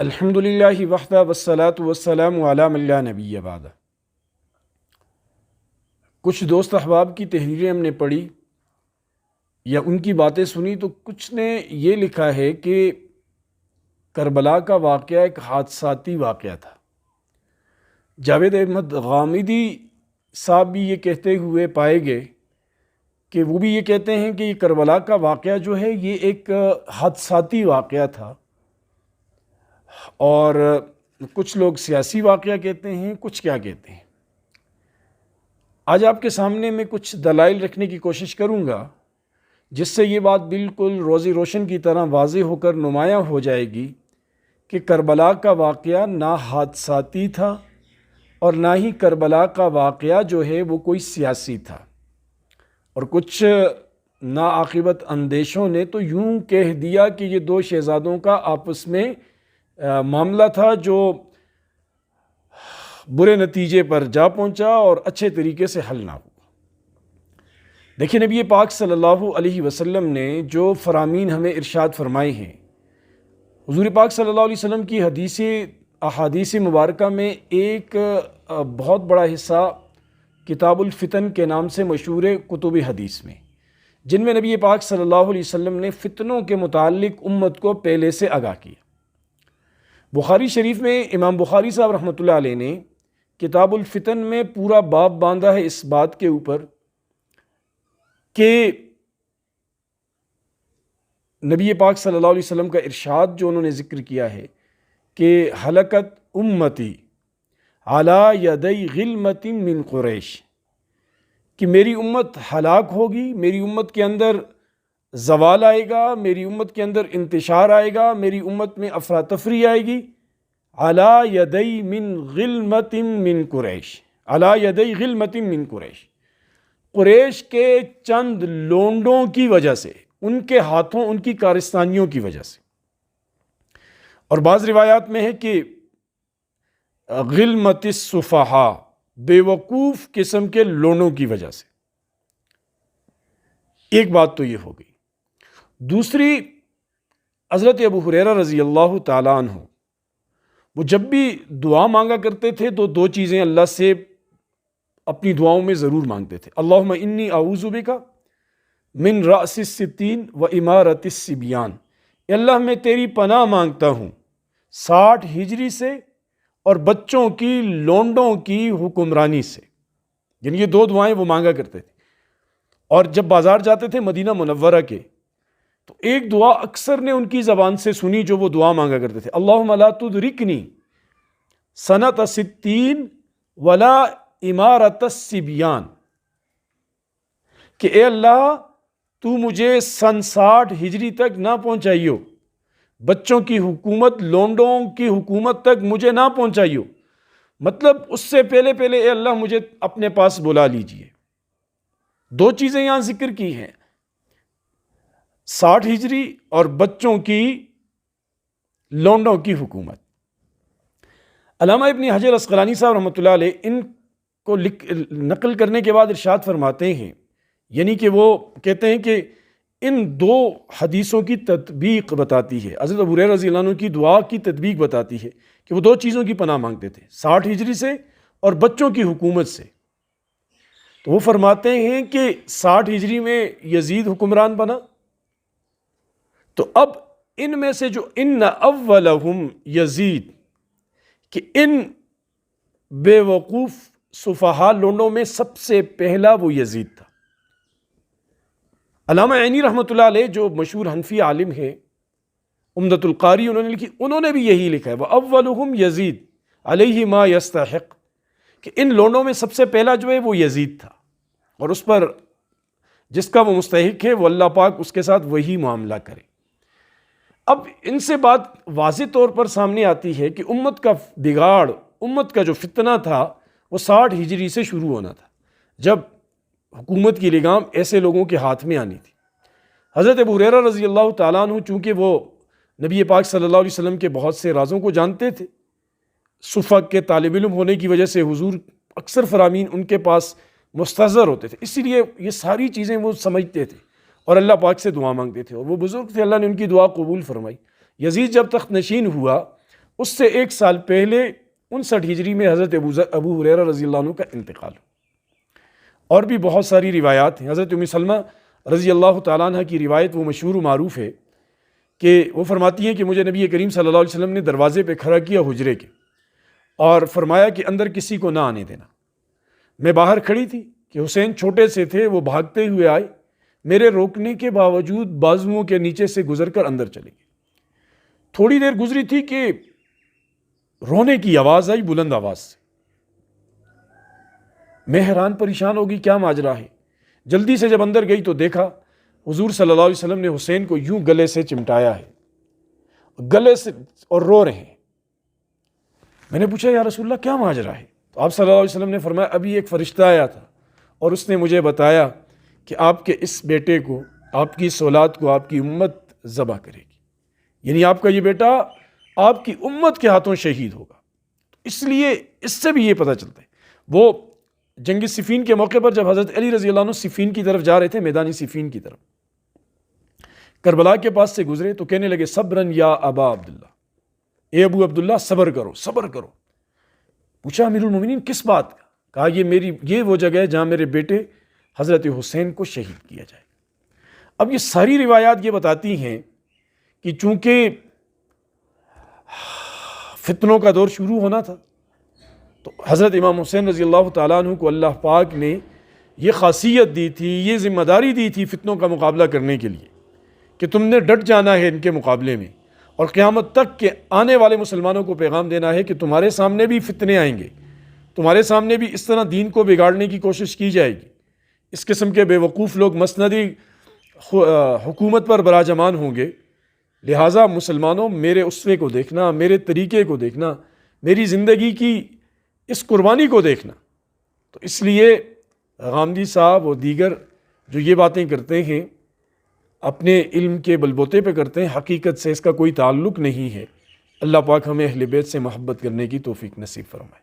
الحمدللہ وحدہ والصلاة والسلام علی من لا نبی بعدہ۔ کچھ دوست احباب کی تحریریں ہم نے پڑھی یا ان کی باتیں سنی تو کچھ نے یہ لکھا ہے کہ کربلا کا واقعہ ایک حادثاتی واقعہ تھا۔ جاوید احمد غامدی صاحب بھی یہ کہتے ہوئے پائے گئے کہ وہ بھی یہ کہتے ہیں کہ یہ کربلا کا واقعہ جو ہے یہ ایک حادثاتی واقعہ تھا، اور کچھ لوگ سیاسی واقعہ کہتے ہیں، کچھ کیا کہتے ہیں۔ آج آپ کے سامنے میں کچھ دلائل رکھنے کی کوشش کروں گا جس سے یہ بات بالکل روزی روشن کی طرح واضح ہو کر نمایاں ہو جائے گی کہ کربلا کا واقعہ نہ حادثاتی تھا اور نہ ہی کربلا کا واقعہ جو ہے وہ کوئی سیاسی تھا۔ اور کچھ ناعاقبت اندیشوں نے تو یوں کہہ دیا کہ یہ دو شہزادوں کا آپس میں معاملہ تھا جو برے نتیجے پر جا پہنچا اور اچھے طریقے سے حل نہ ہوا۔ دیکھیں، نبی پاک صلی اللہ علیہ وسلم نے جو فرامین ہمیں ارشاد فرمائے ہیں، حضور پاک صلی اللہ علیہ وسلم کی احادیث مبارکہ میں ایک بہت بڑا حصہ کتاب الفتن کے نام سے مشہور کتب حدیث میں، جن میں نبی پاک صلی اللہ علیہ وسلم نے فتنوں کے متعلق امت کو پہلے سے آگاہ کیا۔ بخاری شریف میں امام بخاری صاحب رحمۃ اللہ علیہ نے کتاب الفتن میں پورا باب باندھا ہے اس بات کے اوپر کہ نبی پاک صلی اللہ علیہ وسلم کا ارشاد جو انہوں نے ذکر کیا ہے کہ ہلکت امتی علی یدی غلمت من قریش، کہ میری امت ہلاک ہوگی، میری امت کے اندر زوال آئے گا، میری امت کے اندر انتشار آئے گا، میری امت میں افراتفری آئے گی، علی یدی من غلمت من قریش، علی یدی غلمت من قریش، قریش کے چند لونڈوں کی وجہ سے، ان کے ہاتھوں، ان کی کارستانیوں کی وجہ سے۔ اور بعض روایات میں ہے کہ غلمت السفہاء، بے وقوف قسم کے لونڈوں کی وجہ سے۔ ایک بات تو یہ ہو گئی۔ دوسری، حضرت ابو ہریرہ رضی اللہ تعالیٰ عنہ وہ جب بھی دعا مانگا کرتے تھے تو دو چیزیں اللہ سے اپنی دعاؤں میں ضرور مانگتے تھے۔ اللہم انی اعوذ بک من رأس الستین و امارت الصبیان، اے اللہ میں تیری پناہ مانگتا ہوں 60 ہجری سے اور بچوں کی لونڈوں کی حکمرانی سے۔ یعنی یہ دو دعائیں وہ مانگا کرتے تھے۔ اور جب بازار جاتے تھے مدینہ منورہ کے تو ایک دعا اکثر نے ان کی زبان سے سنی جو وہ دعا مانگا کرتے تھے، اللہم لا تدرکنی سنۃ 60 ولا امارت الصبیان، کہ اے اللہ تو مجھے سن 60 ہجری تک نہ پہنچائیو، بچوں کی حکومت، لونڈوں کی حکومت تک مجھے نہ پہنچائیو، مطلب اس سے پہلے اے اللہ مجھے اپنے پاس بلا لیجئے۔ دو چیزیں یہاں ذکر کی ہیں، 60 ہجری اور بچوں کی لونڈوں کی حکومت۔ علامہ ابن حجر عسقلانی صاحب رحمۃ اللہ علیہ ان کو نقل کرنے کے بعد ارشاد فرماتے ہیں، یعنی کہ وہ کہتے ہیں کہ ان دو حدیثوں کی تطبیق بتاتی ہے، حضرت ابو ہریرہ رضی اللہ عنہ کی دعا کی تطبیق بتاتی ہے کہ وہ دو چیزوں کی پناہ مانگتے تھے، 60 ہجری سے اور بچوں کی حکومت سے۔ تو وہ فرماتے ہیں کہ 60 ہجری میں یزید حکمران بنا، تو اب ان میں سے جو ان اولہم یزید، کہ ان بے وقوف سفہاء لونڈوں میں سب سے پہلا وہ یزید تھا۔ علامہ عینی رحمۃ اللہ علیہ جو مشہور حنفی عالم ہے، عمدۃ القاری انہوں نے بھی یہی لکھا ہے، وَأَوَّلُهُمْ یزید علیہ ما یستحق، کہ ان لونڈوں میں سب سے پہلا جو ہے وہ یزید تھا، اور اس پر جس کا وہ مستحق ہے وہ اللہ پاک اس کے ساتھ وہی معاملہ کرے۔ اب ان سے بات واضح طور پر سامنے آتی ہے کہ امت کا بگاڑ، امت کا جو فتنہ تھا وہ 60 ہجری سے شروع ہونا تھا، جب حکومت کی لگام ایسے لوگوں کے ہاتھ میں آنی تھی۔ حضرت ابو ہریرہ رضی اللہ تعالیٰ عنہ چونکہ وہ نبی پاک صلی اللہ علیہ وسلم کے بہت سے رازوں کو جانتے تھے، صفہ کے طالب علم ہونے کی وجہ سے حضور اکثر فرامین ان کے پاس مستحضر ہوتے تھے، اسی لیے یہ ساری چیزیں وہ سمجھتے تھے اور اللہ پاک سے دعا مانگتے تھے، اور وہ بزرگ تھے، اللہ نے ان کی دعا قبول فرمائی۔ یزید جب تخت نشین ہوا اس سے 1 سال پہلے 59 ہجری میں حضرت ابو ہریرہ رضی اللہ عنہ کا انتقال ہو۔ اور بھی بہت ساری روایات ہیں۔ حضرت ام سلمہ رضی اللہ تعالیٰ عنہ کی روایت وہ مشہور و معروف ہے کہ وہ فرماتی ہیں کہ مجھے نبی کریم صلی اللہ علیہ وسلم نے دروازے پہ کھڑا کیا حجرے کے، اور فرمایا کہ اندر کسی کو نہ آنے دینا۔ میں باہر کھڑی تھی کہ حسین چھوٹے سے تھے، وہ بھاگتے ہوئے آئے، میرے روکنے کے باوجود بازوؤں کے نیچے سے گزر کر اندر چلے گئے۔ تھوڑی دیر گزری تھی کہ رونے کی آواز آئی بلند آواز سے۔ میں حیران پریشان ہوگی کیا ماجرا ہے۔ جلدی سے جب اندر گئی تو دیکھا حضور صلی اللہ علیہ وسلم نے حسین کو یوں گلے سے چمٹایا ہے، گلے سے، اور رو رہے ہیں۔ میں نے پوچھا یا رسول اللہ کیا ماجرا ہے؟ تو آپ صلی اللہ علیہ وسلم نے فرمایا ابھی ایک فرشتہ آیا تھا اور اس نے مجھے بتایا کہ آپ کے اس بیٹے کو، آپ کی اس اولاد کو آپ کی امت ذبح کرے گی، یعنی آپ کا یہ بیٹا آپ کی امت کے ہاتھوں شہید ہوگا۔ اس لیے اس سے بھی یہ پتہ چلتا ہے، وہ جنگ صفین کے موقع پر جب حضرت علی رضی اللہ عنہ صفین کی طرف جا رہے تھے، میدانی صفین کی طرف، کربلا کے پاس سے گزرے تو کہنے لگے صبرن یا ابا عبداللہ، اے ابو عبداللہ صبر کرو صبر کرو۔ پوچھا امیر المومنین کس بات کا؟ کہا یہ وہ جگہ ہے جہاں میرے بیٹے حضرت حسین کو شہید کیا جائے۔ اب یہ ساری روایات یہ بتاتی ہیں کہ چونکہ فتنوں کا دور شروع ہونا تھا، تو حضرت امام حسین رضی اللہ تعالیٰ عنہ کو اللہ پاک نے یہ خاصیت دی تھی، یہ ذمہ داری دی تھی فتنوں کا مقابلہ کرنے کے لیے کہ تم نے ڈٹ جانا ہے ان کے مقابلے میں، اور قیامت تک کے آنے والے مسلمانوں کو پیغام دینا ہے کہ تمہارے سامنے بھی فتنے آئیں گے، تمہارے سامنے بھی اس طرح دین کو بگاڑنے کی کوشش کی جائے گی، اس قسم کے بے وقوف لوگ مسندی حکومت پر براجمان ہوں گے، لہٰذا مسلمانوں میرے اسوے کو دیکھنا، میرے طریقے کو دیکھنا، میری زندگی کی اس قربانی کو دیکھنا۔ تو اس لیے غامدی صاحب اور دیگر جو یہ باتیں کرتے ہیں اپنے علم کے بلبوتے پہ کرتے ہیں، حقیقت سے اس کا کوئی تعلق نہیں ہے۔ اللہ پاک ہمیں اہل بیت سے محبت کرنے کی توفیق نصیب فرمائے۔